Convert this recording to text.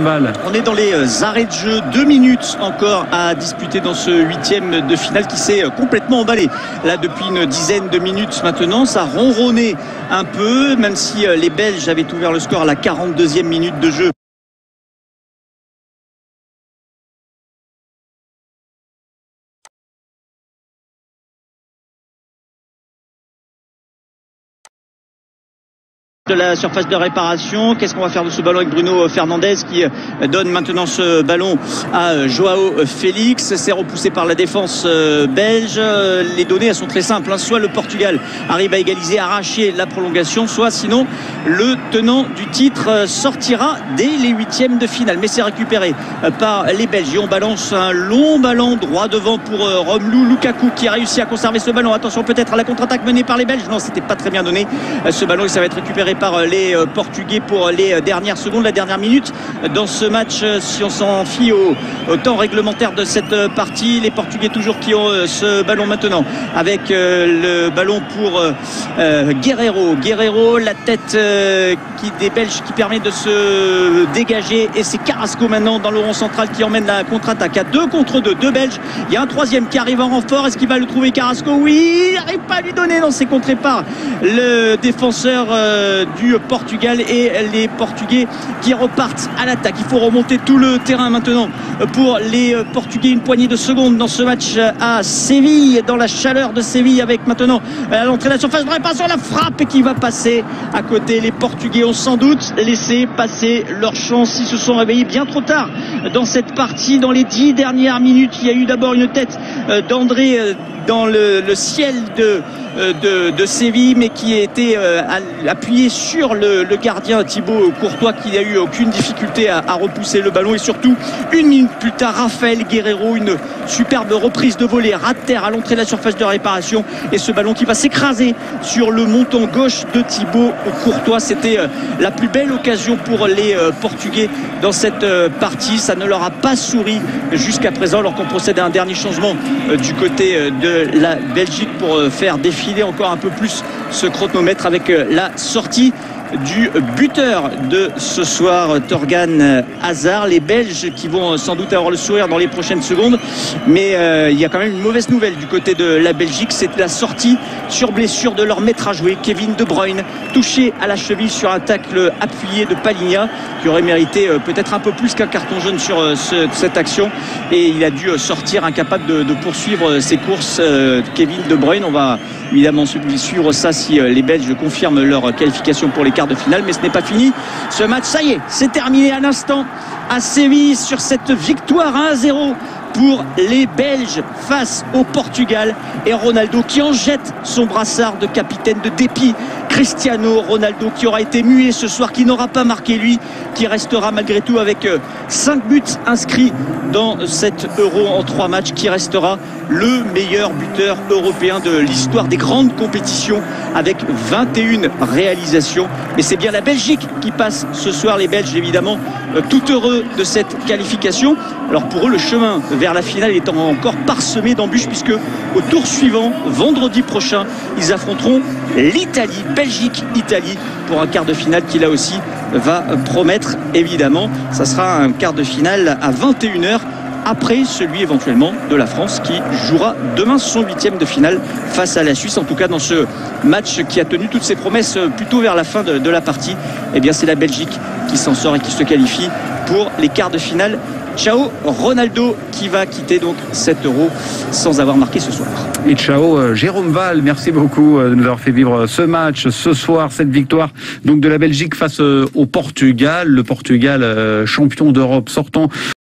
On est dans les arrêts de jeu, 2 minutes encore à disputer dans ce 8e de finale qui s'est complètement emballé. Là depuis une dizaine de minutes maintenant, ça ronronnait un peu, même si les Belges avaient ouvert le score à la 42e minute de jeu. De la surface de réparation, qu'est-ce qu'on va faire de ce ballon avec Bruno Fernandes qui donne maintenant ce ballon à Joao Félix. C'est repoussé par la défense belge. Les données elles sont très simples, soit le Portugal arrive à égaliser, arracher la prolongation, soit sinon le tenant du titre sortira dès les 8e de finale. Mais c'est récupéré par les Belges et on balance un long ballon droit devant pour Romelu Lukaku qui a réussi à conserver ce ballon. Attention peut-être à la contre-attaque menée par les Belges. Non, c'était pas très bien donné ce ballon et ça va être récupéré par les Portugais pour les dernières secondes, la dernière minute dans ce match. Si on s'en fie au temps réglementaire de cette partie, les Portugais toujours qui ont ce ballon maintenant avec le ballon pour Guerreiro, la tête des Belges qui permet de se dégager et c'est Carrasco maintenant dans le rond central qui emmène la contre-attaque à 2 contre 2, 2 Belges. Il y a un troisième qui arrive en renfort. Est-ce qu'il va le trouver, Carrasco? Oui, il n'arrive pas à lui donner, non, c'est contré par le défenseur du Portugal et les Portugais qui repartent à l'attaque. Il faut remonter tout le terrain maintenant pour les Portugais. Une poignée de secondes dans ce match à Séville, dans la chaleur de Séville, avec maintenant à l'entrée de la surface de réparation la frappe qui va passer à côté. Les Portugais ont sans doute laissé passer leur chance. Ils se sont réveillés bien trop tard dans cette partie. Dans les 10 dernières minutes, il y a eu d'abord une tête d'André dans le ciel de Séville, mais qui a été appuyé sur le gardien Thibaut Courtois, qui n'a eu aucune difficulté à repousser le ballon. Et surtout, 1 minute plus tard, Raphaël Guerreiro, une superbe reprise de volée ras de terre à l'entrée de la surface de réparation, et ce ballon qui va s'écraser sur le montant gauche de Thibaut Courtois. C'était la plus belle occasion pour les Portugais dans cette partie. Ça ne leur a pas souri jusqu'à présent, alors qu'on procède à un dernier changement du côté de la Belgique pour faire défiler encore un peu plus ce chronomètre avec la sortie du buteur de ce soir, Thorgan Hazard. Les Belges qui vont sans doute avoir le sourire dans les prochaines secondes, mais il y a quand même une mauvaise nouvelle du côté de la Belgique, c'est la sortie sur blessure de leur maître à jouer, Kevin De Bruyne, touché à la cheville sur un tacle appuyé de Palhinha, qui aurait mérité peut-être un peu plus qu'un carton jaune sur cette action, et il a dû sortir incapable de poursuivre ses courses. Kevin De Bruyne, on va évidemment suivre ça si les Belges confirment leur qualification pour les quarts de finale, mais ce n'est pas fini ce match. Ça y est, c'est terminé à l'instant à Séville sur cette victoire 1-0 pour les Belges face au Portugal, et Ronaldo qui en jette son brassard de capitaine de dépit. Cristiano Ronaldo qui aura été muet ce soir, qui n'aura pas marqué lui, qui restera malgré tout avec 5 buts inscrits dans cet Euro en 3 matchs, qui restera le meilleur buteur européen de l'histoire des grandes compétitions avec 21 réalisations. Et c'est bien la Belgique qui passe ce soir, les Belges évidemment tout heureux de cette qualification. Alors pour eux, le chemin vers la finale est encore parsemé d'embûches, puisque au tour suivant, vendredi prochain, ils affronteront l'Italie, Belgique-Italie, pour un quart de finale qui là aussi va promettre évidemment. Ça sera un quart de finale à 21h, après celui éventuellement de la France qui jouera demain son 8e de finale face à la Suisse. En tout cas, dans ce match qui a tenu toutes ses promesses plutôt vers la fin de la partie, eh bien c'est la Belgique qui s'en sort et qui se qualifie pour les quarts de finale. Ciao Ronaldo qui va quitter donc cet Euro sans avoir marqué ce soir. Et ciao Jérôme Val, merci beaucoup de nous avoir fait vivre ce match ce soir, cette victoire donc de la Belgique face au Portugal. Le Portugal champion d'Europe sortant